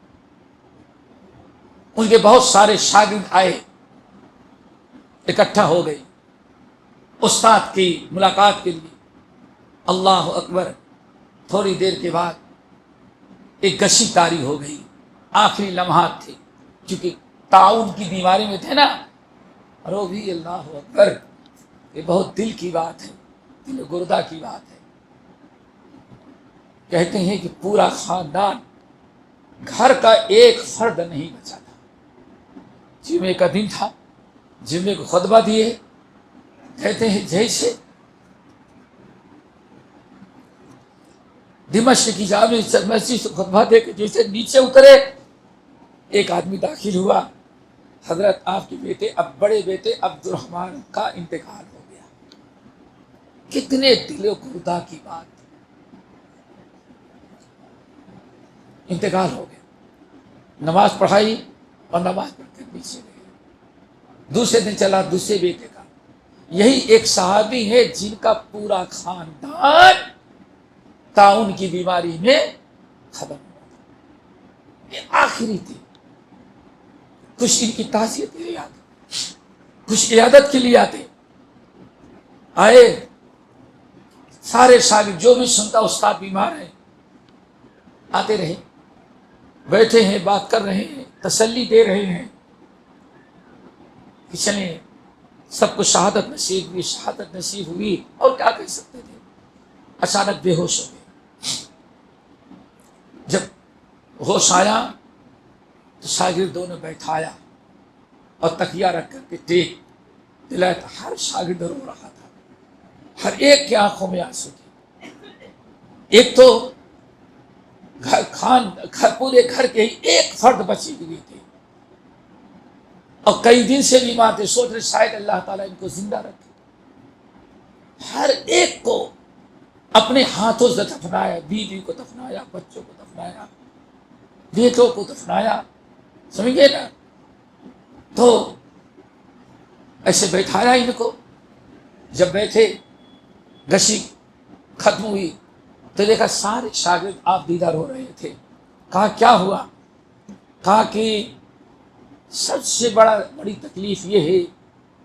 ان کے بہت سارے شاگرد آئے، اکٹھا ہو گئے استاد کی ملاقات کے لیے۔ اللہ اکبر، تھوڑی دیر کے بعد ایک گشی طاری ہو گئی، آخری لمحات تھے، کیونکہ تعاون کی بیماری میں تھے نا، اور وہ بھی اللہ اکبر، یہ بہت دل کی بات ہے، دل گردہ کی بات ہے۔ کہتے ہیں کہ پورا خاندان، گھر کا ایک فرد نہیں بچا تھا۔ جمعے کا دن تھا، جمعے کو خطبہ دیے، کہتے ہیں دمشق کی جامع مسجد سے خطبہ دے کے جیسے نیچے اترے، ایک آدمی داخل ہوا، حضرت آپ کے بیٹے، اب بڑے بیٹے عبد الرحمن کا انتقال ہو گیا۔ کتنے دلوں کو خدا کی بات، انتقال ہو گیا۔ نماز پڑھائی اور نماز پڑھ کر پیچھے گئے۔ دوسرے دن چلا دوسرے بیٹے کا۔ یہی ایک صحابی ہے جن کا پورا خاندان طاعون کی بیماری میں ختم ہوا۔ یہ آخری تھی۔ کچھ ان کی تعزیت کے لیے آتے، کچھ عیادت کے لیے آئے سارے شاگرد، جو بھی سنتا استاد بیمار ہے آتے رہے، بیٹھے ہیں، بات کر رہے ہیں، تسلی دے رہے ہیں کہ چلیں سب کو شہادت نصیب ہوئی اور کیا کہہ سکتے تھے۔ اچانک بے ہوش ہو گئے۔ جب ہوش آیا تو شاگردوں نے بیٹھایا اور تکیہ رکھ کر کے ٹیک دلایا، ہر شاگرد رو رہا تھا، ہر ایک کی آنکھوں میں آنسو تھے۔ ایک تو پورے گھر کے ہی ایک فرد بچی ہوئی تھی اور کئی دن سے بیمار تھے، سوچ رہے شاید اللہ تعالیٰ ان کو زندہ رکھے۔ ہر ایک کو اپنے ہاتھوں سے دفنایا، بیوی کو دفنایا، بچوں کو دفنایا، بیٹوں کو دفنایا، سمجھ گئے نا؟ تو ایسے بیٹھایا ان کو۔ جب بیٹھے گشی ختم ہوئی تو دیکھا سارے شاگرد آپ دیدہ رو رہے تھے۔ کہا کیا ہوا؟ کہا کہ سب سے بڑی تکلیف یہ ہے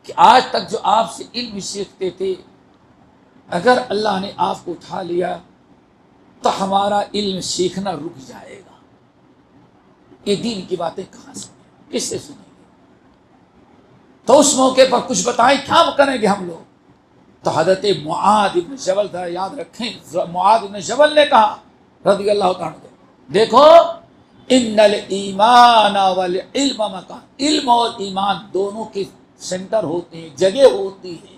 کہ آج تک جو آپ سے علم سیکھتے تھے، اگر اللہ نے آپ کو اٹھا لیا تو ہمارا علم سیکھنا رک جائے گا۔ یہ دین کی باتیں کہاں سے کس سے سنیں گے؟ تو اس موقع پر کچھ بتائیں، کیا کریں گے ہم لوگ؟ تو حضرت معاذ بن جبل تھا، یاد رکھیں، معاذ بن جبل نے کہا رضی اللہ تعالیٰ عنہ، دیکھو ان الایمان والعلم مکان، علم اور ایمان دونوں کے سینٹر ہوتے ہیں، جگہ ہوتی ہے،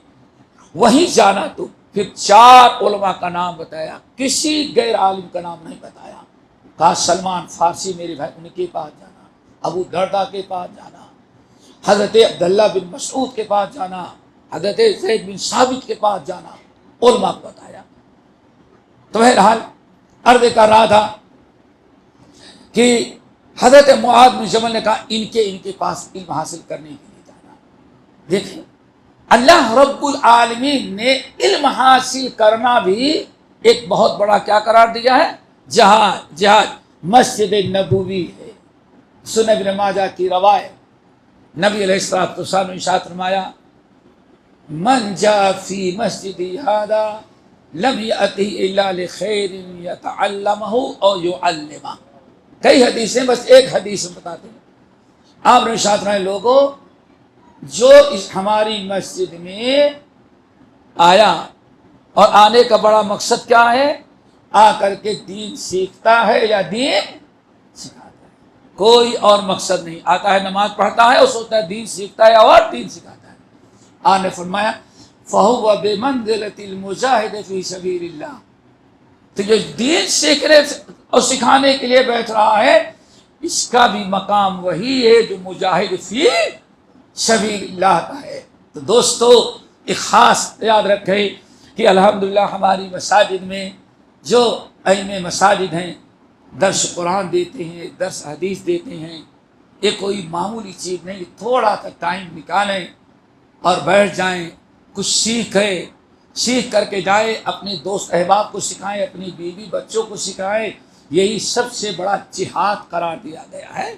وہیں جانا۔ تو پھر 4 علماء کا نام بتایا، کسی غیر عالم کا نام نہیں بتایا۔ کہا سلمان فارسی میرے بھائی، ان کے پاس جانا، ابو درداء کے پاس جانا، حضرت عبداللہ بن مسعود کے پاس جانا، حضرت زید بن ثابت کے پاس جانا، علماء کو بتایا۔ تو بہرحال عرض کر رہا تھا کہ حضرت معاذ بن جبل نے کہا ان کے پاس علم حاصل کرنے کے لیے جانا۔ دیکھیں اللہ رب العالمین نے علم حاصل کرنا بھی ایک بہت بڑا کیا قرار دیا ہے؟ جہاد۔ مسجد نبوی ہے۔ سنن ابن ماجہ کی روایت، نبی علیہ الصلوۃ والسلام نے ارشاد فرمایا من جاء فی مسجدی ھذا لم یأتہ الا لخیر یتعلمہ او یعلمہ۔ کئی حدیثیں، بس ایک حدیث بتاتے ہیں۔ آپ نے ارشاد فرمایا لوگوں، جو اس ہماری مسجد میں آیا اور آنے کا بڑا مقصد کیا ہے؟ آ کر کے دین سیکھتا ہے یا دین سکھاتا ہے، کوئی اور مقصد نہیں۔ آتا ہے نماز پڑھتا ہے اور سوچتا ہے دین سیکھتا ہے اور دین سکھاتا ہے۔ آپ نے فرمایا فَهُوَ بِمَنْزِلَةِ الْمُجَاهِدِ فِي سَبِيلِ اللَّهِ، تو جو دین سیکھنے اور سکھانے کے لیے بیٹھ رہا ہے، اس کا بھی مقام وہی ہے جو مجاہد فی سبیل اللہ کا ہے۔ تو دوستو ایک خاص یاد رکھیں کہ الحمدللہ ہماری مساجد میں جو ائمہ مساجد ہیں، درس قرآن دیتے ہیں، درس حدیث دیتے ہیں، یہ کوئی معمولی چیز نہیں۔ تھوڑا سا ٹائم نکالیں اور بیٹھ جائیں، کچھ سیکھ کر کے جائیں، اپنے دوست احباب کو سکھائیں، اپنی بیوی بچوں کو سکھائیں۔ یہی سب سے بڑا جہاد قرار دیا گیا ہے۔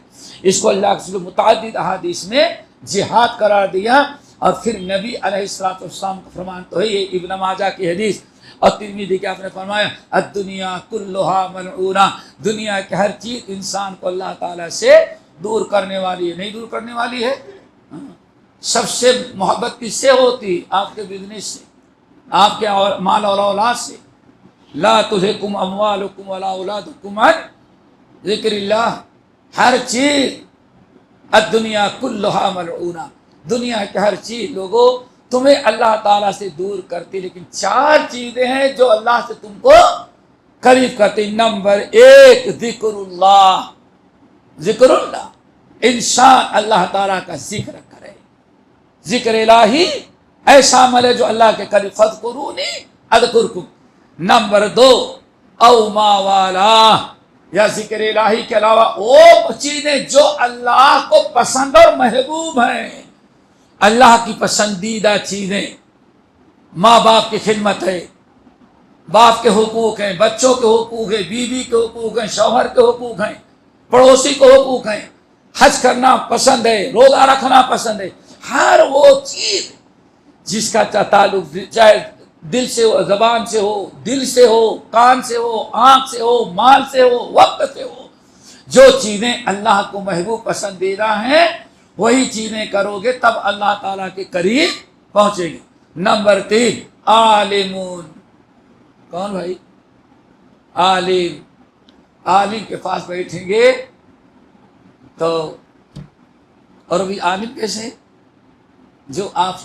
اس کو اللہ کے رسول متعدد احادیث میں جہاد قرار دیا۔ اور پھر نبی علیہ الصلوۃ والسلام کا فرمان تو ہے، یہ ابن ماجہ کی حدیث اور ترمذی کے آپ نے فرمایا الدنیا کلھا ملعونہ، دنیا کی ہر چیز انسان کو اللہ تعالیٰ سے دور کرنے والی ہے۔ نہیں دور کرنے والی ہے؟ سب سے محبت کس سے ہوتی؟ آپ کے بزنس سے، آپ کے مال اور اولاد سے۔ لا تلہکم اموالکم ولا اولادکم عن ذکر اللہ، ہر چیز الدنیا کلھا ملعونہ، دنیا کی ہر چیز لوگوں تمہیں اللہ تعالیٰ سے دور کرتی، لیکن 4 چیزیں ہیں جو اللہ سے تم کو قریب کرتے ہیں۔ نمبر ایک ذکر اللہ، ذکر اللہ، انسان اللہ تعالیٰ کا ذکر کرے، ذکر الہی ایسا عمل ہے جو اللہ کے قریب، فاذکرونی اذکرکم۔ نمبر دو او ما والا، یا ذکر الہی کے علاوہ وہ چیزیں جو اللہ کو پسند اور محبوب ہیں، اللہ کی پسندیدہ چیزیں، ماں باپ کی خدمت ہے، باپ کے حقوق ہیں، بچوں کے حقوق ہیں، بیوی کے حقوق ہیں، شوہر کے حقوق ہیں، پڑوسی کے حقوق ہیں، حج کرنا پسند ہے، روزہ رکھنا پسند ہے، ہر وہ چیز جس کا تعلق چاہے دل سے ہو، زبان سے ہو، دل سے ہو، کان سے ہو، آنکھ سے ہو، مال سے ہو، وقت سے ہو، جو چیزیں اللہ کو محبوب پسندیدہ ہیں وہی چیزیں کرو گے تب اللہ تعالیٰ کے قریب پہنچے گی۔ نمبر تین عالمون، کون بھائی؟ عالم، عالم کے پاس بیٹھیں گے تو، اور بھی عالم کیسے؟ جو آپ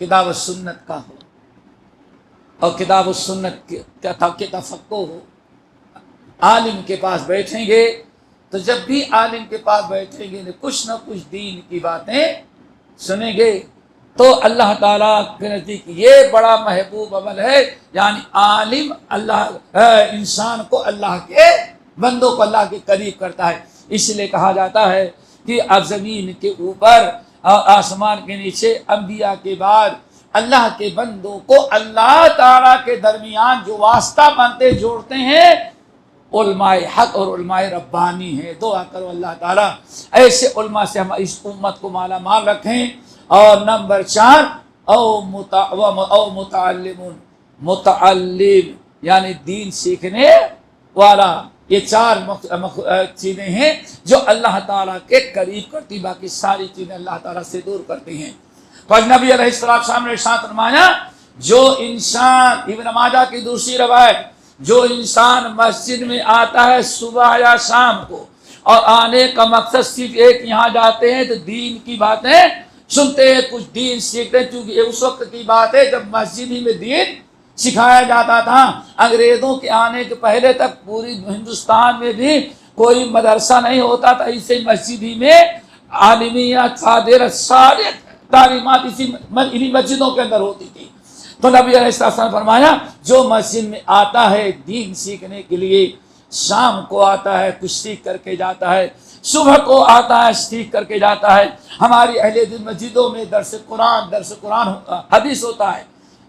کتاب و سنت کا ہو اور کتاب و سنت کے تفقہ ہو۔ عالم کے پاس بیٹھیں گے تو جب بھی عالم کے پاس بیٹھیں گے کچھ نہ کچھ دین کی باتیں سنیں گے تو اللہ تعالیٰ کے نزدیک یہ بڑا محبوب عمل ہے، یعنی عالم اللہ انسان کو، اللہ کے بندوں کو اللہ کے قریب کرتا ہے۔ اس لیے کہا جاتا ہے کہ اب زمین کے اوپر اور آسمان کے نیچے انبیاء کے بعد اللہ کے بندوں کو اللہ تعالیٰ کے درمیان جو واسطہ بنتے جوڑتے ہیں علماء حق اور علماء ربانی ہیں۔ دعا کرو اللہ تعالیٰ ایسے علماء سے ہم اس امت کو مالا مال رکھیں۔ اور نمبر چار او متعلمون، متعلم یعنی دین سیکھنے والا۔ یہ چار چیزیں ہیں جو اللہ تعالیٰ کے قریب کرتی، باقی ساری چیزیں اللہ تعالیٰ سے دور کرتی ہیں۔ تو نبی علیہ السلام نے ارشاد فرمایا جو انسان، ابن ماجہ کی دوسری روایت، جو انسان مسجد میں آتا ہے صبح یا شام کو اور آنے کا مقصد صرف ایک، یہاں جاتے ہیں تو دین کی باتیں سنتے ہیں، کچھ دین سیکھتے ہیں، کیونکہ اس وقت کی بات ہے جب مسجد ہی میں دین سکھایا جاتا تھا۔ انگریزوں کے آنے کے پہلے تک پوری ہندوستان میں بھی کوئی مدرسہ نہیں ہوتا تھا، اسے مسجد ہی میں عالمیت، صادرت، سارے تعلیمات انہی مسجدوں کے اندر ہوتی تھی۔ تو نبی علیہ السلام نے فرمایا جو مسجد میں آتا ہے دین سیکھنے کے لیے، شام کو آتا ہے کچھ سیکھ کر کے جاتا ہے، صبح کو آتا ہے سیکھ کر کے جاتا ہے۔ ہماری اہل دین مسجدوں میں درس قرآن حدیث ہوتا ہے،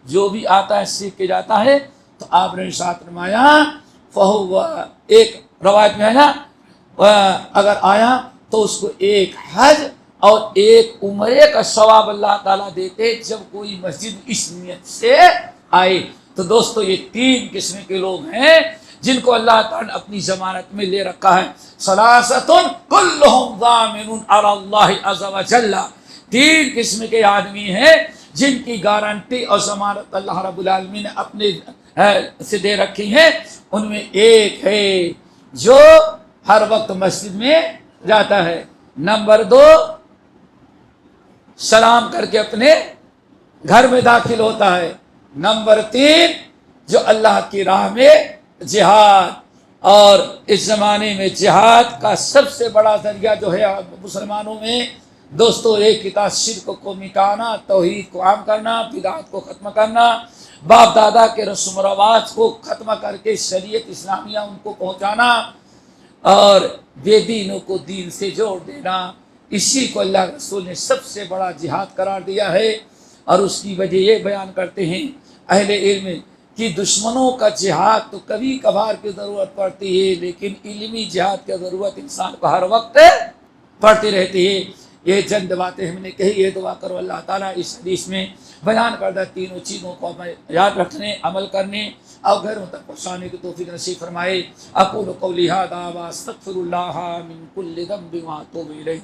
جو بھی آتا ہے سیکھ کے جاتا ہے۔ تو آپ نے ارشاد فرمایا فہو، ایک روایت میں ہے نا، اگر آیا تو اس کو ایک حج اور ایک عمرے کا ثواب اللہ تعالیٰ دیتے جب کوئی مسجد اس نیت سے آئے۔ تو دوستو یہ تین قسم کے لوگ ہیں جن کو اللہ تعالیٰ نے اپنی ضمانت میں لے رکھا ہے۔ ثلاثۃ کلہم ضامن علی اللہ عز وجل، تین قسم کے آدمی ہیں جن کی گارنٹی اور ضمانت اللہ رب العالمین نے اپنے سے دے رکھی ہے۔ ان میں ایک ہے جو ہر وقت مسجد میں جاتا ہے، نمبر دو سلام کر کے اپنے گھر میں داخل ہوتا ہے، نمبر تین جو اللہ کی راہ میں جہاد، اور اس زمانے میں جہاد کا سب سے بڑا ذریعہ جو ہے مسلمانوں میں دوستو ایک کتاب شرک کو مٹانا، توحید کو عام کرنا، بدعت کو ختم کرنا، باپ دادا کے رسم و رواج کو ختم کر کے شریعت اسلامیہ ان کو پہنچانا، اور بے دینوں کو دین سے جوڑ دینا۔ اسی کو اللہ رسول نے سب سے بڑا جہاد قرار دیا ہے۔ اور اس کی وجہ یہ بیان کرتے ہیں اہل علم کہ دشمنوں کا جہاد تو کبھی کبھار کی ضرورت پڑتی ہے، لیکن علمی جہاد کی ضرورت انسان کو ہر وقت پڑتی رہتی ہے۔ یہ چند باتیں ہم نے کہی ہے، دعا کرو اللہ تعالیٰ اس حدیث میں بیان کردہ تینوں چیزوں کو یاد رکھنے، عمل کرنے اور گھروں تک پہنچانے کی توفیق نصیب فرمائے۔ اقول قولی ھذا واستغفر اللہ من کل ذنب واتوب الیہ۔